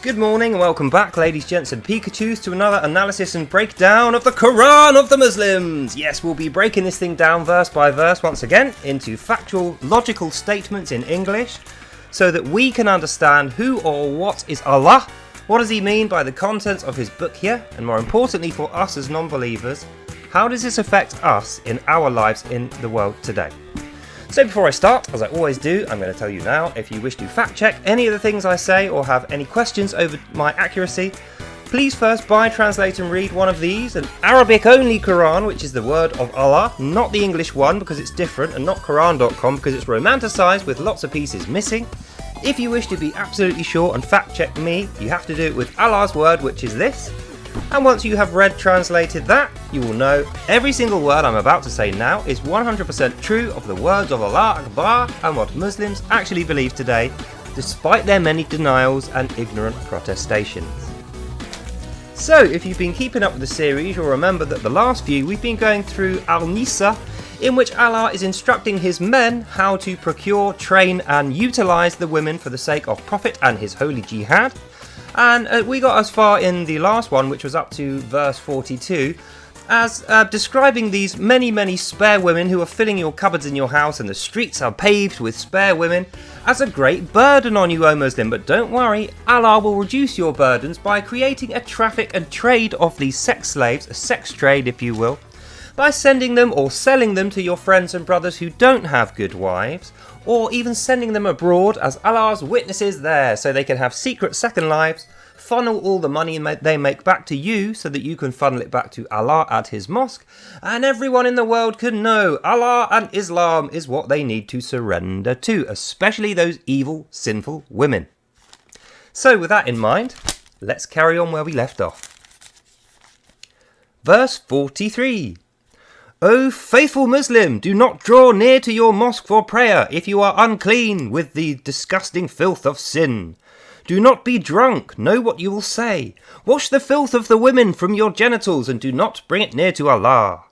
Good morning and welcome back, ladies, gents and Pikachus, to another analysis and breakdown of the Quran of the Muslims. Yes, we'll be breaking this thing down verse by verse once again into factual, logical statements in English so that we can understand who or what is Allah, what does he mean by the contents of his book here, and more importantly for us as non-believers, how does this affect us in our lives in the world today? So before I start, as I always do, I'm going to tell you now, if you wish to fact check any of the things I say or have any questions over my accuracy, please first buy, translate and read one of these, an Arabic only Quran, which is the word of Allah, not the English one because it's different, and not Quran.com because it's romanticised with lots of pieces missing. If you wish to be absolutely sure and fact check me, you have to do it with Allah's word, which is this. And once you have translated that, you will know every single word I'm about to say now is 100% true of the words of Allah Akbar and what Muslims actually believe today, despite their many denials and ignorant protestations. So, if you've been keeping up with the series, you'll remember that the last few we've been going through AL-NIISA, in which Allah is instructing his men how to procure, train and utilise the women for the sake of Prophet and his holy jihad. And we got as far in the last one, which was up to verse 42, as describing these many spare women who are filling your cupboards in your house and the streets are paved with spare women as a great burden on you, O Muslim. But don't worry, Allah will reduce your burdens by creating a traffic and trade of these sex slaves, a sex trade if you will, by sending them or selling them to your friends and brothers who don't have good wives, or even sending them abroad as Allah's witnesses there so they can have secret second lives, funnel all the money they make back to you so that you can funnel it back to Allah at his mosque, and everyone in the world can know Allah and Islam is what they need to surrender to, especially those evil, sinful women. So with that in mind, let's carry on where we left off. Verse 43. O faithful Muslim, do not draw near to your mosque for prayer if you are unclean with the disgusting filth of sin. Do not be drunk, know what you will say. Wash the filth of the women from your genitals and do not bring it near to Allah.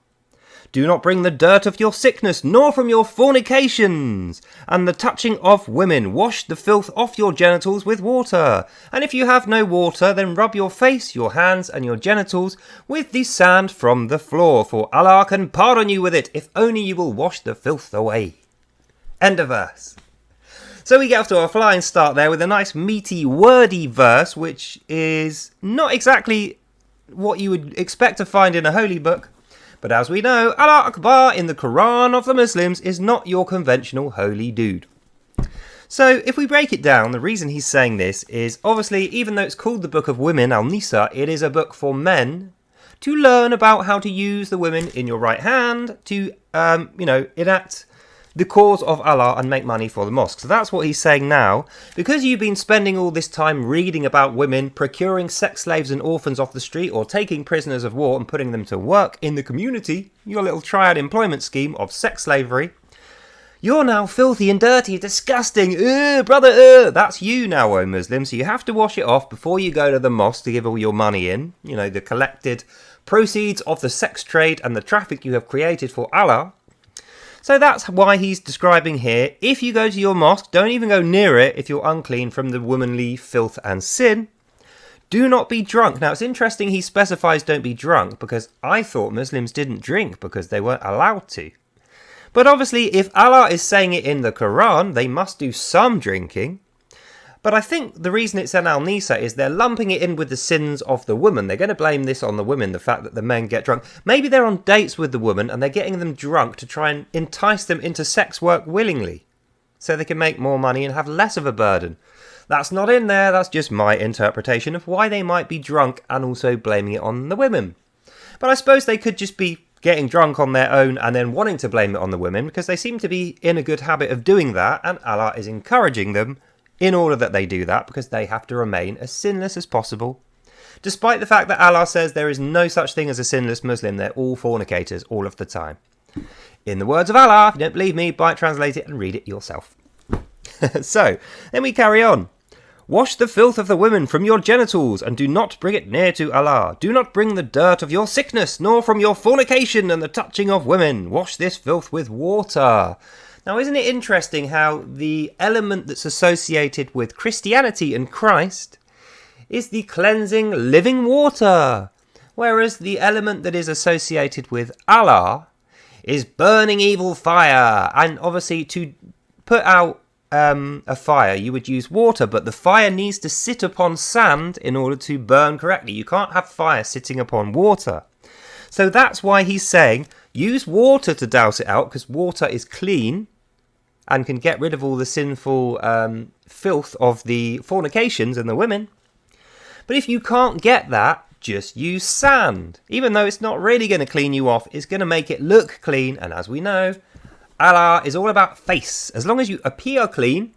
Do not bring the dirt of your sickness, nor from your fornications, and the touching of women. Wash the filth off your genitals with water. And if you have no water, then rub your face, your hands, and your genitals with the sand from the floor, for Allah can pardon you with it, if only you will wash the filth away. End of verse. So we get off to a flying start there with a nice meaty, wordy verse, which is not exactly what you would expect to find in a holy book. But as we know, Allah Akbar in the Quran of the Muslims is not your conventional holy dude. So if we break it down, the reason he's saying this is obviously, even though it's called the Book of Women, Al-NIISA, it is a book for men to learn about how to use the women in your right hand to, enact the cause of Allah and make money for the mosque. So that's what he's saying now. Because you've been spending all this time reading about women, procuring sex slaves and orphans off the street, or taking prisoners of war and putting them to work in the community, your little triad employment scheme of sex slavery, you're now filthy and dirty, disgusting, brother, that's you now, O Muslim, so you have to wash it off before you go to the mosque to give all your money in, the collected proceeds of the sex trade and the traffic you have created for Allah. So that's why he's describing here, if you go to your mosque, don't even go near it if you're unclean from the womanly filth and sin. Do not be drunk. Now it's interesting he specifies don't be drunk, because I thought Muslims didn't drink because they weren't allowed to. But obviously if Allah is saying it in the Quran, they must do some drinking. But I think the reason it's an Al-NIISA is they're lumping it in with the sins of the woman. They're going to blame this on the women, the fact that the men get drunk. Maybe they're on dates with the woman and they're getting them drunk to try and entice them into sex work willingly, so they can make more money and have less of a burden. That's not in there, that's just my interpretation of why they might be drunk and also blaming it on the women. But I suppose they could just be getting drunk on their own and then wanting to blame it on the women, because they seem to be in a good habit of doing that, and Allah is encouraging them in order that they do that, because they have to remain as sinless as possible. Despite the fact that Allah says there is no such thing as a sinless Muslim, they're all fornicators all of the time. In the words of Allah, if you don't believe me, buy it, translate it and read it yourself. So, then we carry on. Wash the filth of the women from your genitals, and do not bring it near to Allah. Do not bring the dirt of your sickness, nor from your fornication and the touching of women. Wash this filth with water. Now, isn't it interesting how the element that's associated with Christianity and Christ is the cleansing living water, whereas the element that is associated with Allah is burning evil fire. And obviously to put out a fire, you would use water, but the fire needs to sit upon sand in order to burn correctly. You can't have fire sitting upon water. So that's why he's saying use water to douse it out, because water is clean and can get rid of all the sinful filth of the fornications and the women. But if you can't get that, just use sand. Even though it's not really going to clean you off, it's going to make it look clean. And as we know, Allah is all about face. As long as you appear clean,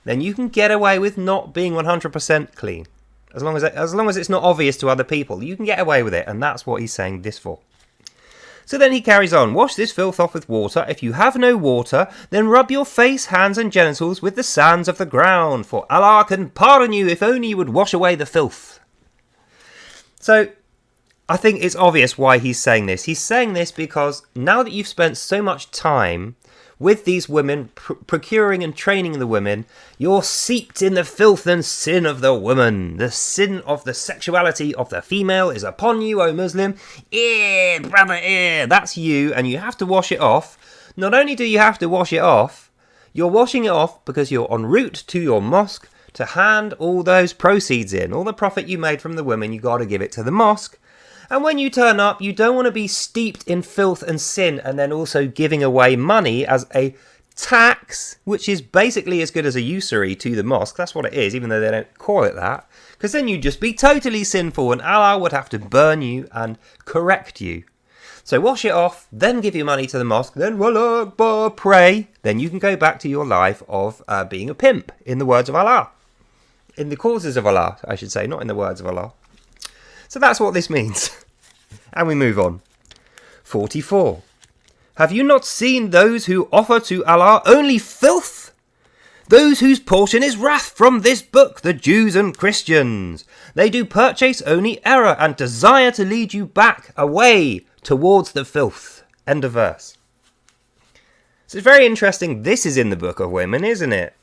then you can get away with not being 100% clean. As long as it's not obvious to other people, you can get away with it. And that's what he's saying this for. So then he carries on. Wash this filth off with water. If you have no water, then rub your face, hands and genitals with the sands of the ground. For Allah can pardon you if only you would wash away the filth. So I think it's obvious why he's saying this. He's saying this because now that you've spent so much time with these women, procuring and training the women, you're seeped in the filth and sin of the woman. The sin of the sexuality of the female is upon you, O Muslim. Brother, that's you, and you have to wash it off. Not only do you have to wash it off, you're washing it off because you're en route to your mosque to hand all those proceeds in. All the profit you made from the women, you got to give it to the mosque. And when you turn up, you don't want to be steeped in filth and sin and then also giving away money as a tax, which is basically as good as a usury to the mosque. That's what it is, even though they don't call it that. Because then you'd just be totally sinful and Allah would have to burn you and correct you. So wash it off, then give your money to the mosque, then Wallah Akbar, pray. Then you can go back to your life of being a pimp, in the words of Allah. In the causes of Allah, I should say, not in the words of Allah. So that's what this means. And we move on. 44. Have you not seen those who offer to Allah only filth? Those whose portion is wrath from this book, the Jews and Christians. They do purchase only error and desire to lead you back away towards the filth. End of verse. So it's very interesting. This is in the book of women, isn't it?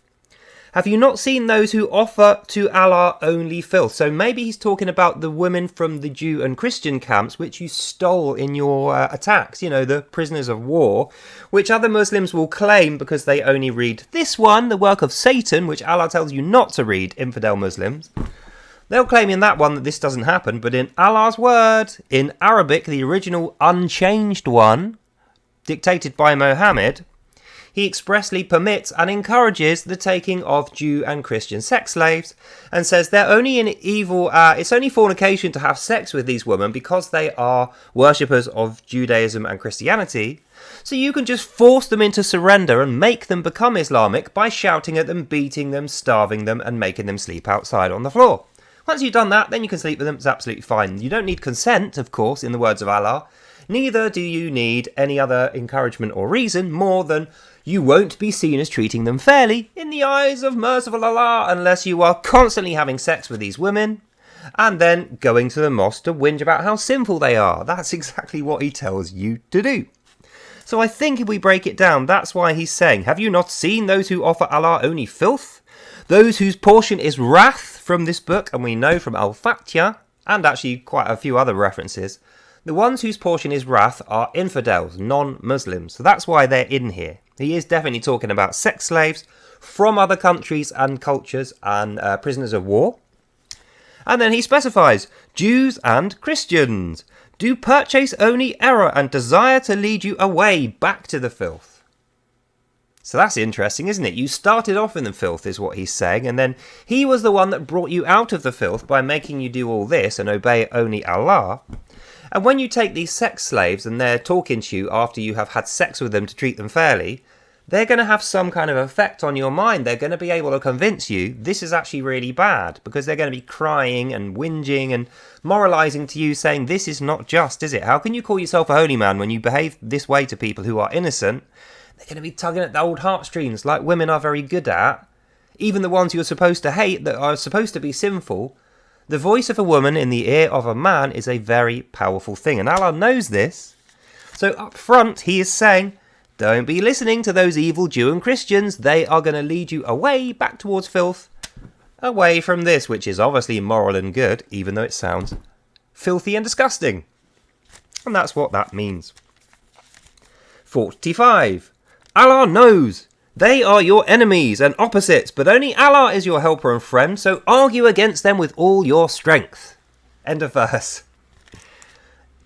Have you not seen those who offer to Allah only filth? So maybe he's talking about the women from the Jew and Christian camps, which you stole in your attacks, you know, the prisoners of war, which other Muslims will claim because they only read this one, the work of Satan, which Allah tells you not to read, infidel Muslims. They'll claim in that one that this doesn't happen, but in Allah's word, in Arabic, the original unchanged one, dictated by Muhammad, he expressly permits and encourages the taking of Jew and Christian sex slaves and says they're only in evil, it's only fornication to have sex with these women because they are worshippers of Judaism and Christianity. So you can just force them into surrender and make them become Islamic by shouting at them, beating them, starving them and making them sleep outside on the floor. Once you've done that, then you can sleep with them. It's absolutely fine. You don't need consent, of course, in the words of Allah. Neither do you need any other encouragement or reason more than you won't be seen as treating them fairly in the eyes of merciful Allah unless you are constantly having sex with these women and then going to the mosque to whinge about how sinful they are. That's exactly what he tells you to do. So I think if we break it down, that's why he's saying, have you not seen those who offer Allah only filth? Those whose portion is wrath from this book, and we know from Al-Fatiha, and actually quite a few other references, the ones whose portion is wrath are infidels, non-Muslims. So that's why they're in here. He is definitely talking about sex slaves from other countries and cultures and prisoners of war. And then he specifies, Jews and Christians do purchase only error and desire to lead you away back to the filth. So that's interesting, isn't it? You started off in the filth, is what he's saying, and then he was the one that brought you out of the filth by making you do all this and obey only Allah. And when you take these sex slaves and they're talking to you after you have had sex with them to treat them fairly, they're going to have some kind of effect on your mind. They're going to be able to convince you this is actually really bad, because they're going to be crying and whinging and moralising to you, saying this is not just, is it? How can you call yourself a holy man when you behave this way to people who are innocent? They're going to be tugging at the old heartstrings like women are very good at. Even the ones you're supposed to hate, that are supposed to be sinful. The voice of a woman in the ear of a man is a very powerful thing, and Allah knows this. So up front he is saying, don't be listening to those evil Jew and Christians. They are going to lead you away back towards filth. away from this, which is obviously moral and good, even though it sounds filthy and disgusting. And that's what that means. 45. Allah knows. They are your enemies and opposites, but only Allah is your helper and friend, so argue against them with all your strength. End of verse.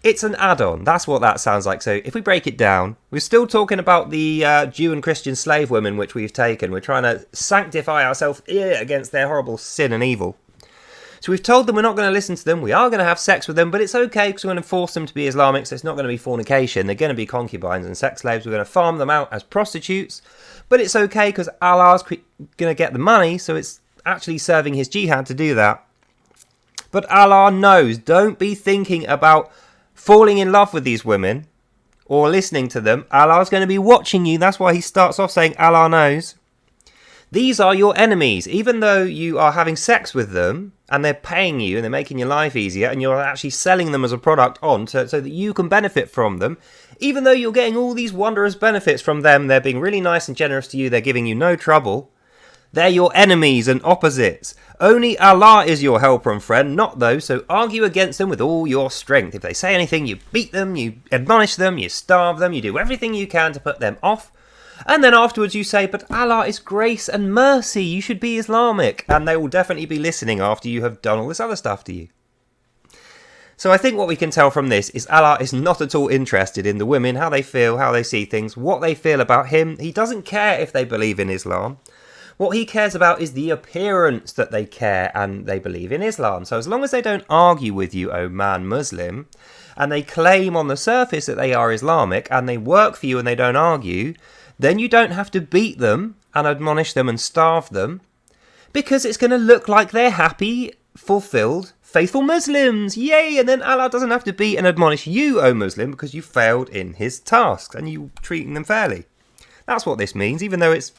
It's an add-on. That's what that sounds like. So if we break it down, we're still talking about the Jew and Christian slave women which we've taken. We're trying to sanctify ourselves against their horrible sin and evil. So we've told them we're not going to listen to them. We are going to have sex with them, but it's okay because we're going to force them to be Islamic, so it's not going to be fornication. They're going to be concubines and sex slaves. We're going to farm them out as prostitutes, but it's okay because Allah's going to get the money, so it's actually serving his jihad to do that. But Allah knows. Don't be thinking about falling in love with these women or listening to them. Allah's going to be watching you. That's why he starts off saying Allah knows. These are your enemies. Even though you are having sex with them and they're paying you and they're making your life easier and you're actually selling them as a product on so that you can benefit from them, even though you're getting all these wondrous benefits from them, they're being really nice and generous to you, they're giving you no trouble, they're your enemies and opposites. Only Allah is your helper and friend, not those, so argue against them with all your strength. If they say anything, you beat them, you admonish them, you starve them, you do everything you can to put them off. And then afterwards you say, but Allah is grace and mercy, you should be Islamic. And they will definitely be listening after you have done all this other stuff to you. So I think what we can tell from this is Allah is not at all interested in the women, how they feel, how they see things, what they feel about him. He doesn't care if they believe in Islam. What he cares about is the appearance that they care and they believe in Islam. So as long as they don't argue with you, O man Muslim, and they claim on the surface that they are Islamic and they work for you and they don't argue, then you don't have to beat them and admonish them and starve them, because it's going to look like they're happy, fulfilled, faithful Muslims. Yay! And then Allah doesn't have to beat and admonish you, O Muslim, because you failed in his tasks and you treating them fairly. That's what this means, even though it's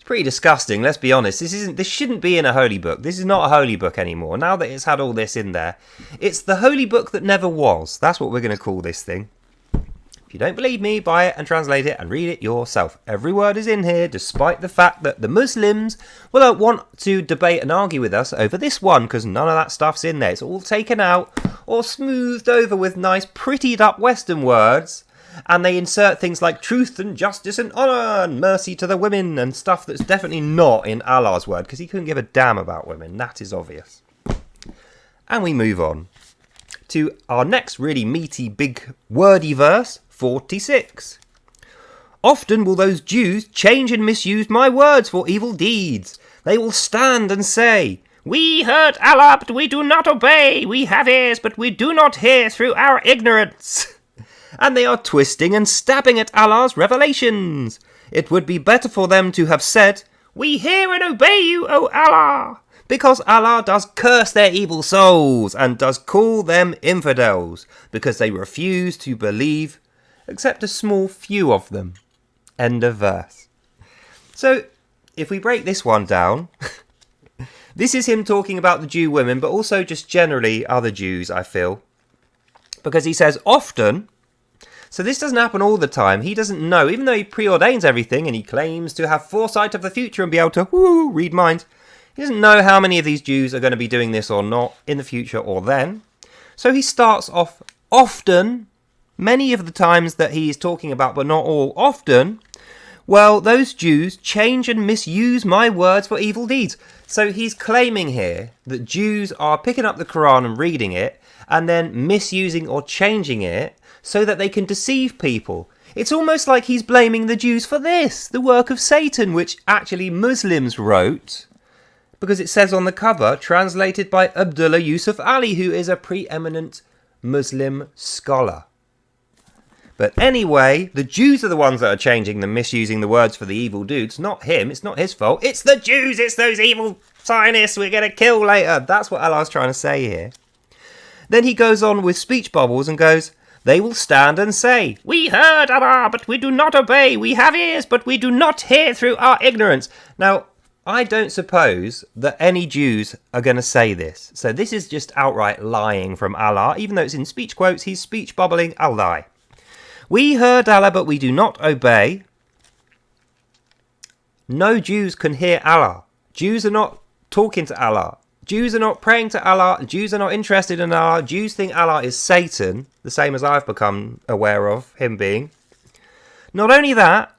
pretty disgusting, let's be honest. This shouldn't be in a holy book. This is not a holy book anymore. Now that it's had all this in there, it's the holy book that never was. That's what we're going to call this thing. If you don't believe me, buy it and translate it and read it yourself. Every word is in here, despite the fact that the Muslims will want to debate and argue with us over this one, because none of that stuff's in there. It's all taken out or smoothed over with nice prettied up Western words, and they insert things like truth and justice and honour and mercy to the women and stuff that's definitely not in Allah's word, because he couldn't give a damn about women. That is obvious. And we move on to our next really meaty, big, wordy verse, 46. Often will those Jews change and misuse my words for evil deeds. They will stand and say, we heard Allah, but we do not obey. We have ears, but we do not hear through our ignorance. And they are twisting and stabbing at Allah's revelations. It would be better for them to have said, we hear and obey you, O Allah, because Allah does curse their evil souls and does call them infidels, because they refuse to believe, except a small few of them. End of verse. So, if we break this one down, this is him talking about the Jew women, but also just generally other Jews, I feel. Because he says often, so this doesn't happen all the time. He doesn't know, even though he preordains everything and he claims to have foresight of the future and be able to read minds, he doesn't know how many of these Jews are going to be doing this or not in the future or then. So he starts off often, many of the times that he is talking about, but not all, often, well, those Jews change and misuse my words for evil deeds. So he's claiming here that Jews are picking up the Quran and reading it and then misusing or changing it so that they can deceive people. It's almost like he's blaming the Jews for this, the work of Satan, which actually Muslims wrote, because it says on the cover, translated by Abdullah Yusuf Ali, who is a preeminent Muslim scholar. But anyway, the Jews are the ones that are changing and misusing the words for the evil dudes, not him. It's not his fault. It's the Jews. It's those evil Zionists we're going to kill later. That's what Allah's trying to say here. Then he goes on with speech bubbles and goes, they will stand and say, we heard Allah, but we do not obey. We have ears, but we do not hear through our ignorance. Now, I don't suppose that any Jews are going to say this. So this is just outright lying from Allah. Even though it's in speech quotes, he's speech bubbling a lie. We heard Allah, but we do not obey. No Jews can hear Allah. Jews are not talking to Allah. Jews are not praying to Allah. Jews are not interested in Allah. Jews think Allah is Satan, the same as I've become aware of him being. Not only that,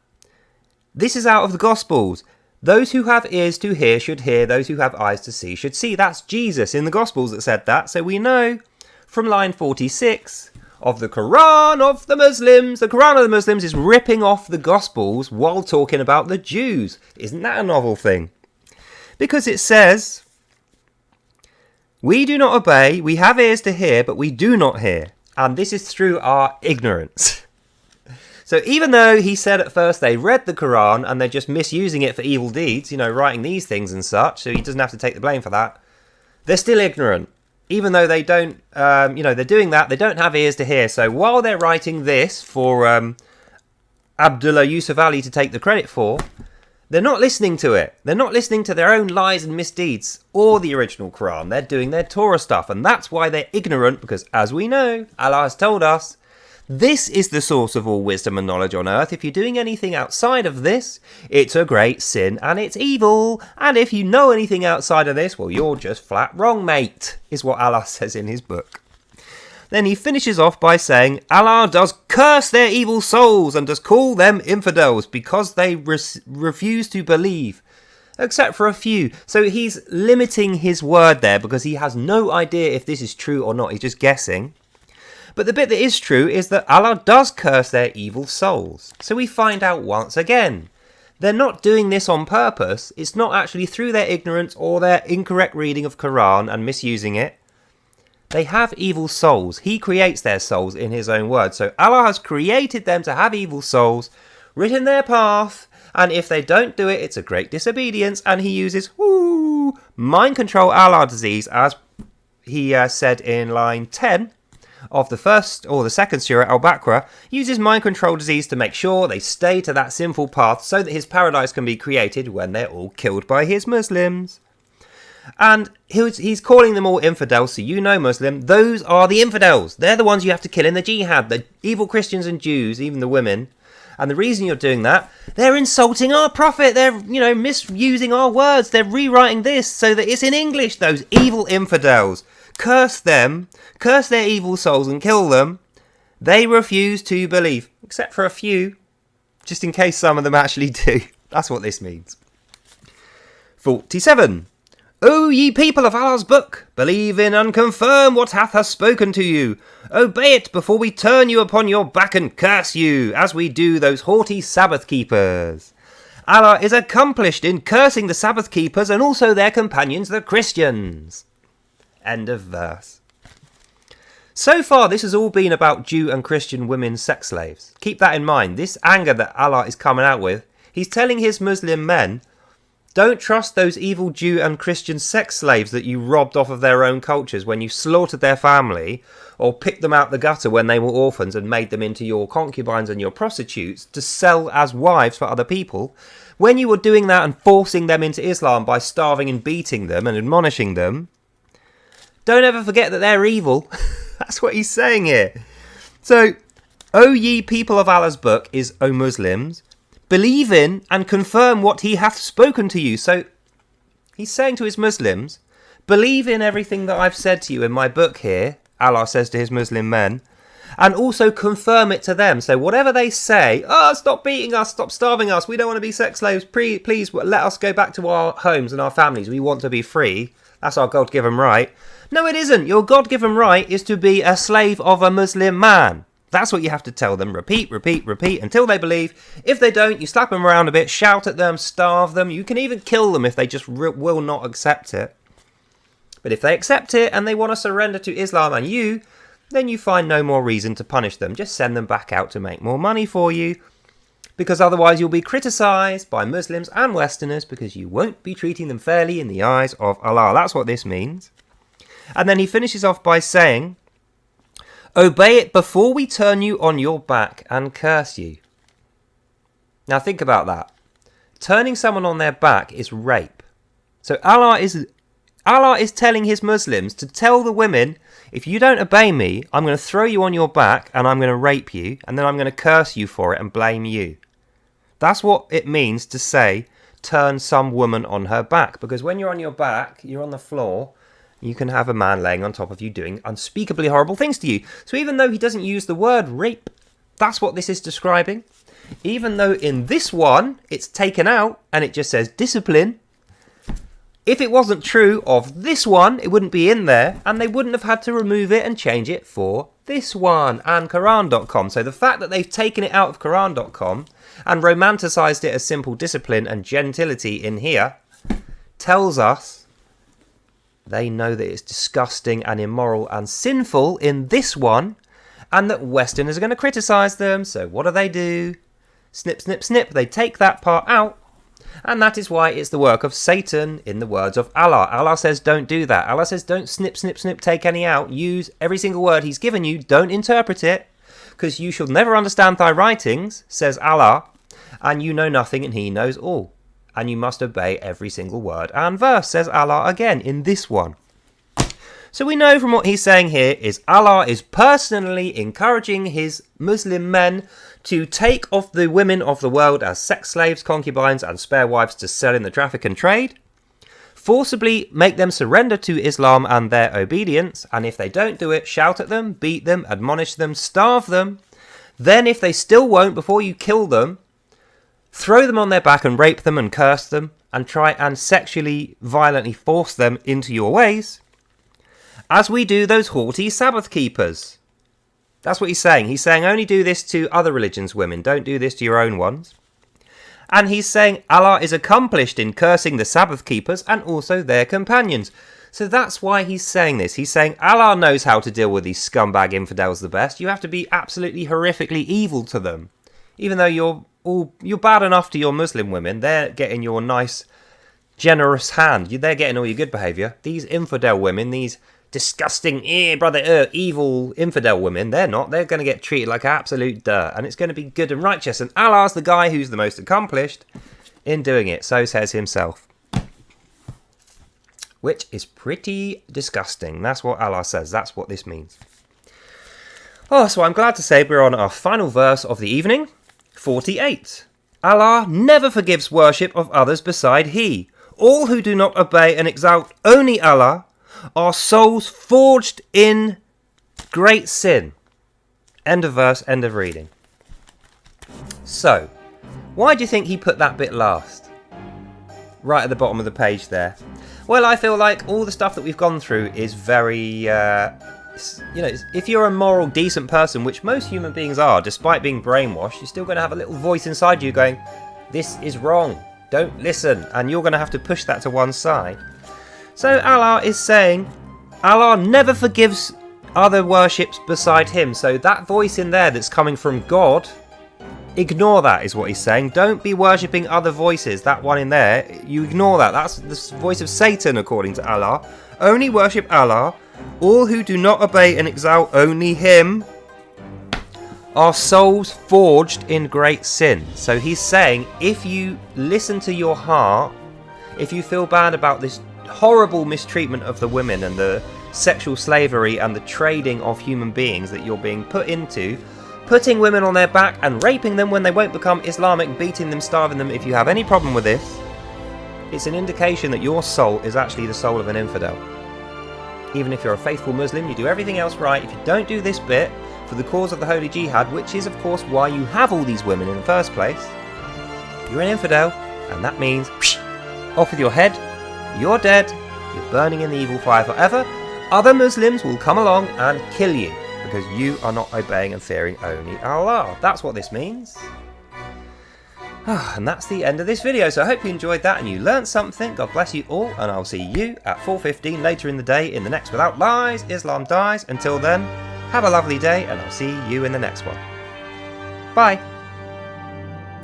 this is out of the Gospels. Those who have ears to hear should hear. Those who have eyes to see should see. That's Jesus in the Gospels that said that. So we know from line 46 of the Quran of the Muslims. The Quran of the Muslims is ripping off the Gospels while talking about the Jews. Isn't that a novel thing? Because it says, we do not obey, we have ears to hear, but we do not hear. And this is through our ignorance. So even though he said at first they read the Quran and they're just misusing it for evil deeds, writing these things and such, so he doesn't have to take the blame for that, they're still ignorant. Even though they don't, they're doing that, they don't have ears to hear. So while they're writing this for Abdullah Yusuf Ali to take the credit for, they're not listening to it. They're not listening to their own lies and misdeeds or the original Quran. They're doing their Torah stuff. And that's why they're ignorant, because as we know, Allah has told us, this is the source of all wisdom and knowledge on earth. If you're doing anything outside of this, it's a great sin and it's evil. And if you know anything outside of this, well, you're just flat wrong, mate, is what Allah says in his book. Then he finishes off by saying, Allah does curse their evil souls and does call them infidels because they refuse to believe, except for a few. So he's limiting his word there because he has no idea if this is true or not. He's just guessing. But the bit that is true is that Allah does curse their evil souls. So we find out once again, they're not doing this on purpose. It's not actually through their ignorance or their incorrect reading of Quran and misusing it. They have evil souls. He creates their souls in his own word. So Allah has created them to have evil souls, written their path, and if they don't do it, it's a great disobedience. And he uses mind control Allah disease, as he said in line 10 of the first or the second surah, Al-Baqarah, uses mind control disease to make sure they stay to that sinful path so that his paradise can be created when they're all killed by his Muslims. And he's calling them all infidels, so Muslim, those are the infidels. They're the ones you have to kill in the jihad, the evil Christians and Jews, even the women. And the reason you're doing that, they're insulting our prophet, they're, misusing our words, they're rewriting this so that it's in English, those evil infidels. Curse them, curse their evil souls and kill them. They refuse to believe, except for a few, just in case some of them actually do. That's what this means. 47. O ye people of Allah's book, believe in and confirm what hath spoken to you. Obey it before we turn you upon your back and curse you, as we do those haughty Sabbath keepers. Allah is accomplished in cursing the Sabbath keepers and also their companions, the Christians. End of verse. So far, this has all been about Jew and Christian women sex slaves. Keep that in mind. This anger that Allah is coming out with, he's telling his Muslim men, don't trust those evil Jew and Christian sex slaves that you robbed off of their own cultures when you slaughtered their family or picked them out the gutter when they were orphans and made them into your concubines and your prostitutes to sell as wives for other people. When you were doing that and forcing them into Islam by starving and beating them and admonishing them, don't ever forget that they're evil. That's what he's saying here. So, O ye people of Allah's book is O Muslims, believe in and confirm what he hath spoken to you. So, he's saying to his Muslims, believe in everything that I've said to you in my book here, Allah says to his Muslim men, and also confirm it to them. So whatever they say, stop beating us, stop starving us, we don't want to be sex slaves, please let us go back to our homes and our families, we want to be free, that's our God-given right. No, it isn't. Your God-given right is to be a slave of a Muslim man. That's what you have to tell them. Repeat, repeat, repeat until they believe. If they don't, you slap them around a bit, shout at them, starve them. You can even kill them if they just will not accept it. But if they accept it and they want to surrender to Islam and you, then you find no more reason to punish them. Just send them back out to make more money for you. Because otherwise you'll be criticised by Muslims and Westerners because you won't be treating them fairly in the eyes of Allah. That's what this means. And then he finishes off by saying, obey it before we turn you on your back and curse you. Now think about that. Turning someone on their back is rape. So Allah is telling his Muslims to tell the women, if you don't obey me, I'm going to throw you on your back and I'm going to rape you and then I'm going to curse you for it and blame you. That's what it means to say, turn some woman on her back. Because when you're on your back, you're on the floor, you can have a man laying on top of you doing unspeakably horrible things to you. So even though he doesn't use the word rape, that's what this is describing. Even though in this one, it's taken out and it just says discipline, if it wasn't true of this one, it wouldn't be in there, and they wouldn't have had to remove it and change it for this one and Quran.com. So the fact that they've taken it out of Quran.com and romanticized it as simple discipline and gentility in here tells us they know that it's disgusting and immoral and sinful in this one, and that Westerners are going to criticize them. So what do? Snip, snip, snip. They take that part out. And that is why it's the work of Satan, in the words of Allah. Allah says don't do that. Allah says don't snip, snip, snip, take any out. Use every single word he's given you. Don't interpret it, because you shall never understand thy writings, says Allah, and you know nothing and he knows all. And you must obey every single word and verse, says Allah again in this one. So we know from what he's saying here is Allah is personally encouraging his Muslim men to take off the women of the world as sex slaves, concubines and spare wives to sell in the traffic and trade, forcibly make them surrender to Islam and their obedience, and if they don't do it, shout at them, beat them, admonish them, starve them. Then if they still won't, before you kill them, throw them on their back and rape them and curse them and try and sexually violently force them into your ways, as we do those haughty Sabbath keepers. That's what he's saying. He's saying only do this to other religions' women. Don't do this to your own ones. And he's saying Allah is accomplished in cursing the Sabbath keepers and also their companions. So that's why he's saying this. He's saying Allah knows how to deal with these scumbag infidels the best. You have to be absolutely horrifically evil to them. Even though you're bad enough to your Muslim women, they're getting your nice, generous hand. They're getting all your good behaviour. These infidel women, these disgusting, evil infidel women, they're not. They're going to get treated like absolute dirt, and it's going to be good and righteous, and Allah's the guy who's the most accomplished in doing it, so says himself. Which is pretty disgusting. That's what Allah says. That's what this means. Oh, so I'm glad to say we're on our final verse of the evening, 48. Allah never forgives worship of others beside He. All who do not obey and exalt only Allah are souls forged in great sin. End of verse, end of reading. So, why do you think he put that bit last? Right at the bottom of the page there. Well, I feel like all the stuff that we've gone through is very, if you're a moral, decent person, which most human beings are, despite being brainwashed, you're still going to have a little voice inside you going, this is wrong, don't listen, and you're going to have to push that to one side. So Allah is saying, Allah never forgives other worships beside Him. So that voice in there that's coming from God, ignore that is what he's saying. Don't be worshipping other voices. That one in there, you ignore that. That's the voice of Satan according to Allah. Only worship Allah. All who do not obey and exalt only Him are souls forged in great sin. So he's saying, if you listen to your heart, if you feel bad about this horrible mistreatment of the women and the sexual slavery and the trading of human beings that you're being put into, putting women on their back and raping them when they won't become Islamic, beating them, starving them, if you have any problem with this, it's an indication that your soul is actually the soul of an infidel. Even if you're a faithful Muslim, you do everything else right. If you don't do this bit for the cause of the holy jihad, which is of course why you have all these women in the first place, you're an infidel, and that means off with your head. You're dead, you're burning in the evil fire forever. Other Muslims will come along and kill you because you are not obeying and fearing only Allah. That's what this means. And that's the end of this video. So I hope you enjoyed that and you learned something. God bless you all, and I'll see you at 4:15 later in the day in the next Without Lies, Islam Dies. Until then, have a lovely day, and I'll see you in the next one. Bye.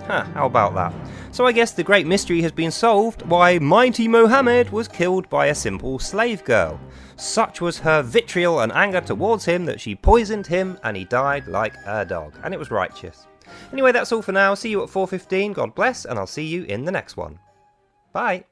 How about that? So I guess the great mystery has been solved why mighty Mohammed was killed by a simple slave girl. Such was her vitriol and anger towards him that she poisoned him and he died like a dog. And it was righteous. Anyway, that's all for now. See you at 4:15. God bless, and I'll see you in the next one. Bye.